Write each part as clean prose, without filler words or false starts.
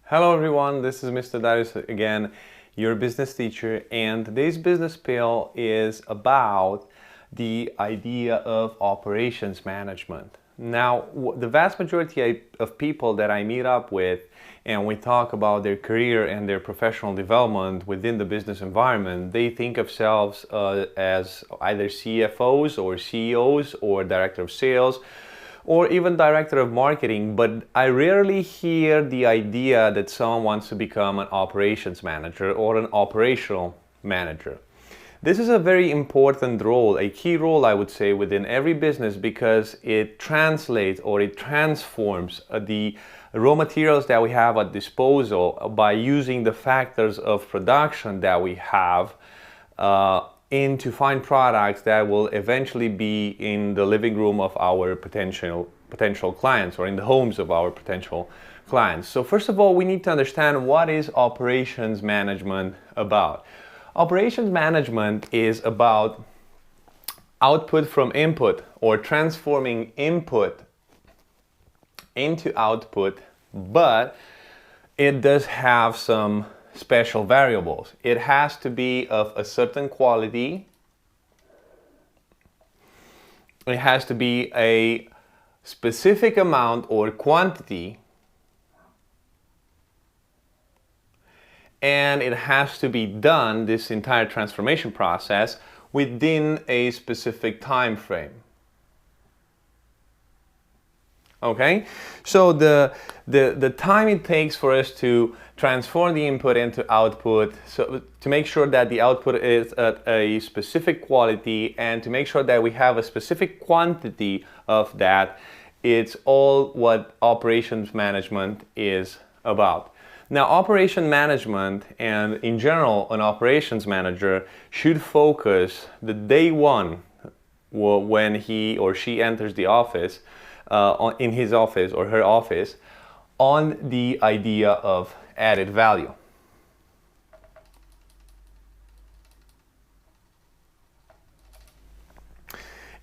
Hello everyone, this is Mr. Darius again, your business teacher, and today's business pill is about the idea of operations management. Now, the vast majority of people that I meet up with and we talk about their career and their professional development within the business environment, they think of themselves as either CFOs or CEOs or director of sales, or even director of marketing, but I rarely hear the idea that someone wants to become an operations manager or an operational manager. This is a very important role, a key role I would say within every business, because it translates or it transforms the raw materials that we have at disposal by using the factors of production that we have into fine products that will eventually be in the living room of our potential clients or in the homes of our potential clients. So first of all, we need to understand what is operations management about. Operations management is about output from input, or transforming input into output, but it does have some special variables. It has to be of a certain quality. It has to be a specific amount or quantity, and it has to be done, this entire transformation process, within a specific time frame. Okay, so the time it takes for us to transform the input into output, so to make sure that the output is at a specific quality and to make sure that we have a specific quantity of that, it's all what operations management is about. Now, operation management and in general an operations manager should focus the day one when he or she enters the office, in his office or her office, on the idea of added value.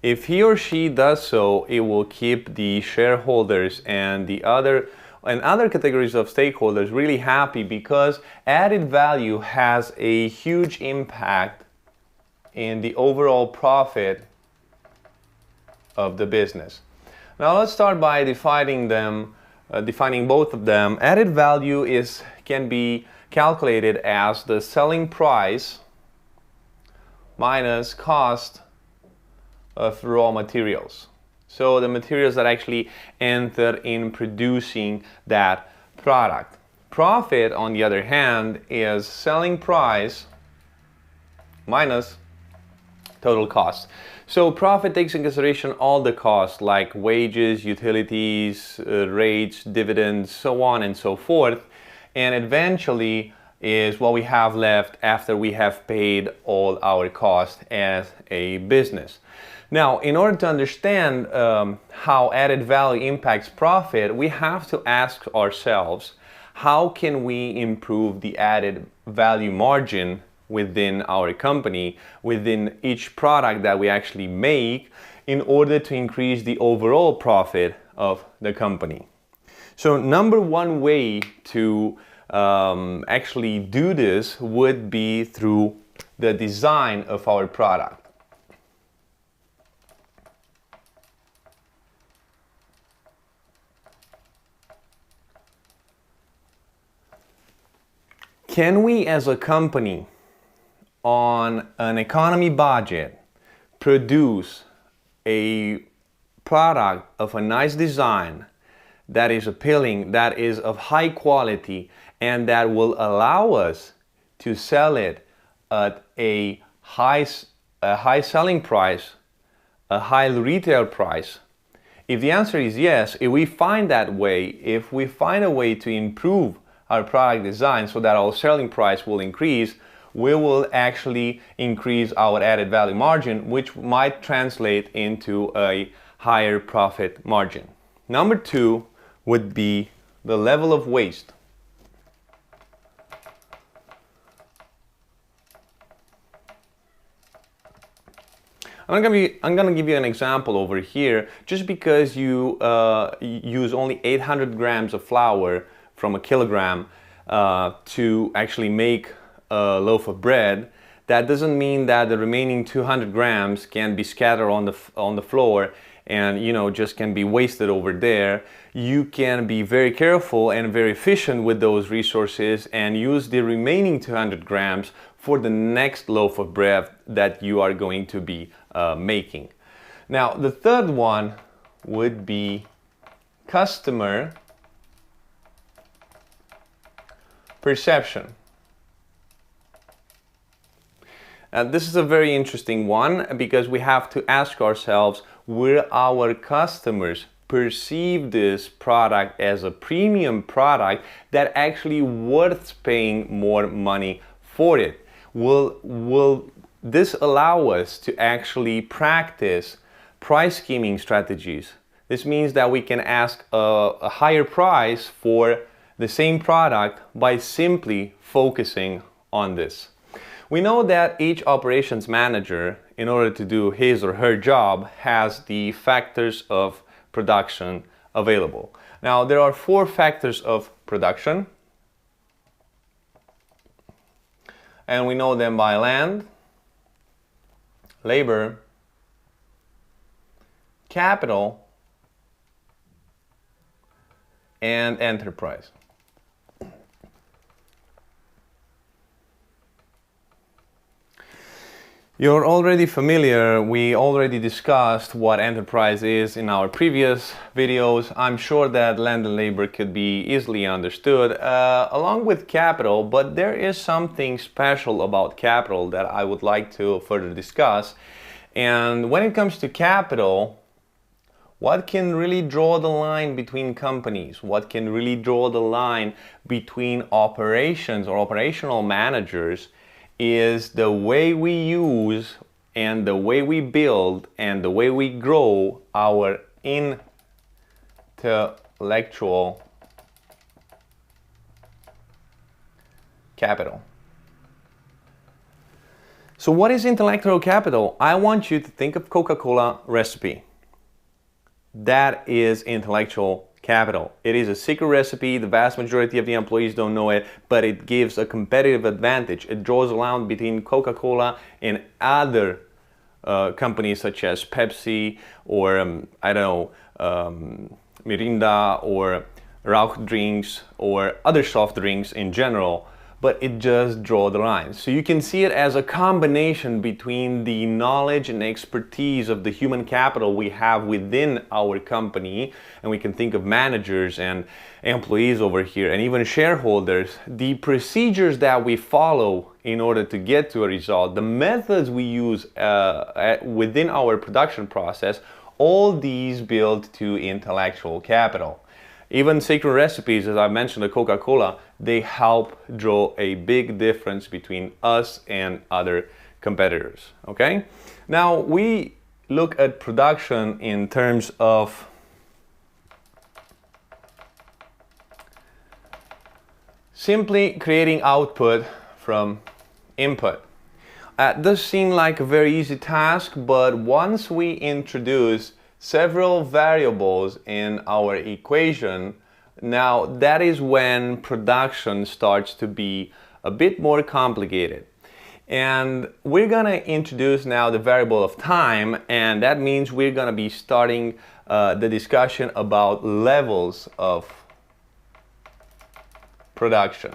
If he or she does so, it will keep the shareholders and the other categories of stakeholders really happy, because added value has a huge impact in the overall profit of the business. Now let's start by defining both of them. Added value can be calculated as the selling price minus cost of raw materials. So the materials that actually enter in producing that product. Profit, on the other hand, is selling price minus total cost. So profit takes into consideration all the costs like wages, utilities, rates, dividends, so on and so forth, and eventually is what we have left after we have paid all our costs as a business. Now, in order to understand how added value impacts profit, we have to ask ourselves, how can we improve the added value margin within our company, within each product that we actually make, in order to increase the overall profit of the company? So number one way to actually do this would be through the design of our product. Can we as a company on an economy budget produce a product of a nice design that is appealing, that is of high quality, and that will allow us to sell it at a high selling price, a high retail price? If the answer is yes, if we find that way, if we find a way to improve our product design so that our selling price will increase, we will actually increase our added value margin, which might translate into a higher profit margin. Number two would be the level of waste. I'm gonna give you an example over here. Just because you use only 800 grams of flour from a kilogram to actually make a loaf of bread, that doesn't mean that the remaining 200 grams can be scattered on the floor and, you know, just can be wasted over there. You can be very careful and very efficient with those resources and use the remaining 200 grams for the next loaf of bread that you are going to be making. Now, the third one would be customer perception. This is a very interesting one because we have to ask ourselves, will our customers perceive this product as a premium product that actually worth paying more money for it? Will this allow us to actually practice price scheming strategies? This means that we can ask a higher price for the same product by simply focusing on this. We know that each operations manager, in order to do his or her job, has the factors of production available. Now, there are 4 factors of production, and we know them by land, labor, capital, and enterprise. You're already familiar, we already discussed what enterprise is in our previous videos. I'm sure that land and labor could be easily understood along with capital, but there is something special about capital that I would like to further discuss. And when it comes to capital, what can really draw the line between companies? What can really draw the line between operations or operational managers is the way we use and the way we build and the way we grow our intellectual capital. So what is intellectual capital? I want you to think of Coca-Cola recipe. That is intellectual capital. It is a secret recipe. The vast majority of the employees don't know it, but it gives a competitive advantage. It draws a line between Coca-Cola and other companies such as Pepsi or Mirinda or Rauch drinks or other soft drinks in general, but it just draws the line. So you can see it as a combination between the knowledge and expertise of the human capital we have within our company, and we can think of managers and employees over here and even shareholders, the procedures that we follow in order to get to a result, the methods we use within our production process, all these build to intellectual capital. Even secret recipes, as I mentioned, the Coca-Cola, they help draw a big difference between us and other competitors, okay? Now, we look at production in terms of simply creating output from input. It does seem like a very easy task, but once we introduce several variables in our equation, now that is when production starts to be a bit more complicated. And we're gonna introduce now the variable of time, and that means we're gonna be starting the discussion about levels of production.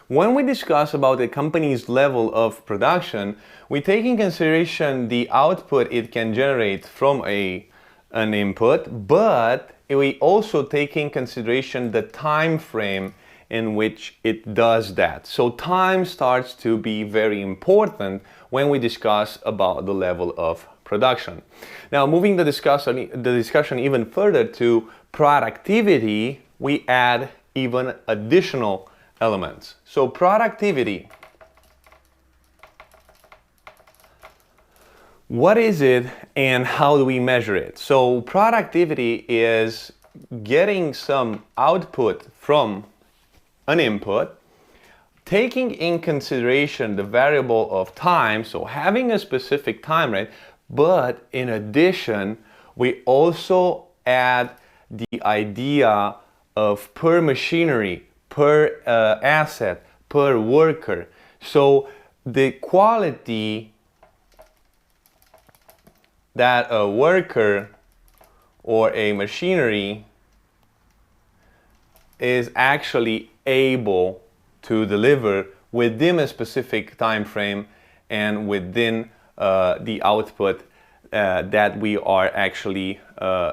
When we discuss about a company's level of production, we take in consideration the output it can generate from an input, but we also take in consideration the time frame in which it does that. So time starts to be very important when we discuss about the level of production. Now, moving the discussion even further to productivity, we add even additional elements. So productivity, what is it and how do we measure it? So productivity is getting some output from an input, taking in consideration the variable of time, so having a specific time rate, but in addition, we also add the idea of per machinery, per asset, per worker. So the quality that a worker or a machinery is actually able to deliver within a specific time frame and within the output that we are actually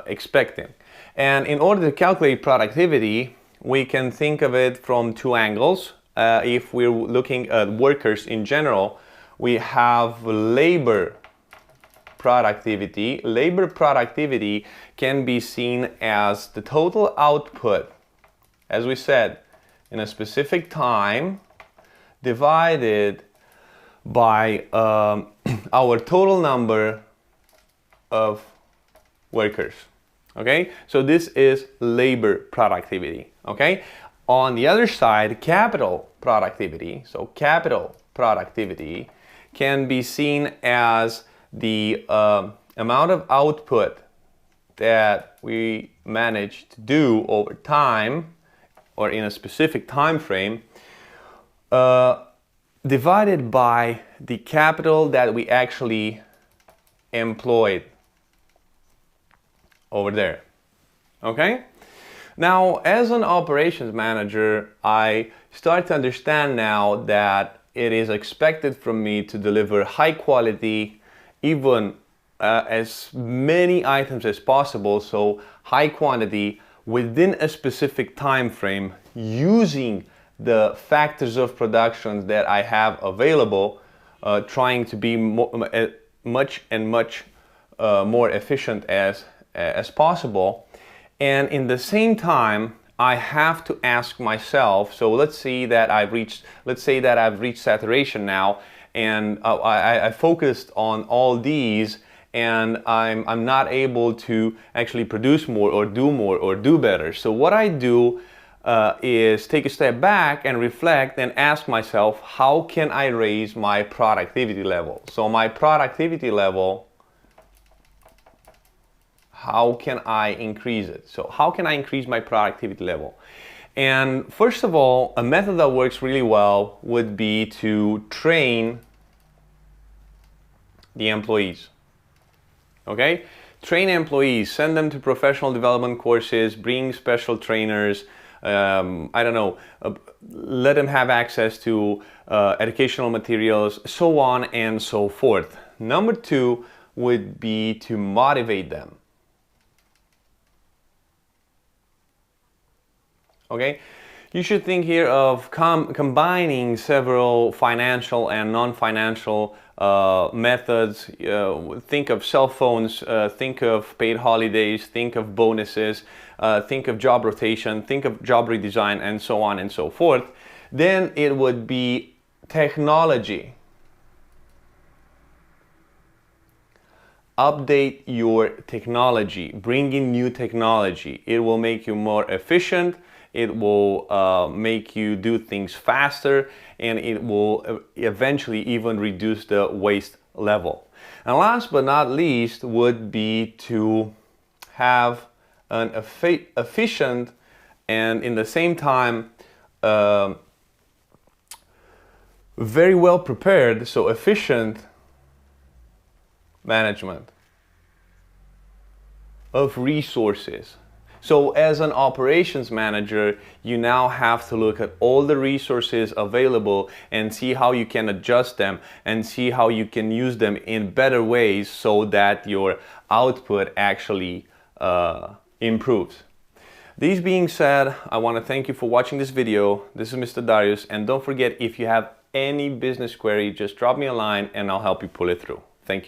expecting. And in order to calculate productivity, we can think of it from two angles. If we're looking at workers in general, we have labor productivity. Labor productivity can be seen as the total output, as we said, in a specific time divided by our total number of workers. Okay, so this is labor productivity. Okay, on the other side, capital productivity. So capital productivity can be seen as the amount of output that we manage to do over time or in a specific time frame divided by the capital that we actually employed over there. Okay? Now, as an operations manager, I start to understand now that it is expected from me to deliver high quality, even as many items as possible, so high quantity within a specific time frame, using the factors of production that I have available, trying to be much more efficient as possible. And in the same time, I have to ask myself, so let's say that I've reached saturation now, and I focused on all these, and I'm not able to actually produce more or do better. So what I do is take a step back and reflect and ask myself, how can I raise my productivity level? So my productivity level, how can I increase it? So how can I increase my productivity level? And first of all, a method that works really well would be to train the employees. Okay? Train employees, send them to professional development courses, bring special trainers, I don't know, let them have access to educational materials, so on and so forth. Number two would be to motivate them. Okay, you should think here of combining several financial and non-financial methods. Think of cell phones, think of paid holidays, think of bonuses, think of job rotation, think of job redesign, and so on and so forth. Then it would be technology. Update your technology, bring in new technology. It will make you more efficient. It will make you do things faster, and it will eventually even reduce the waste level. And last but not least would be to have an efficient and in the same time very well prepared, so efficient management of resources. So as an operations manager, you now have to look at all the resources available and see how you can adjust them and see how you can use them in better ways so that your output actually improves. These being said, I want to thank you for watching this video. This is Mr. Darius, and don't forget, if you have any business query, just drop me a line and I'll help you pull it through. Thank you.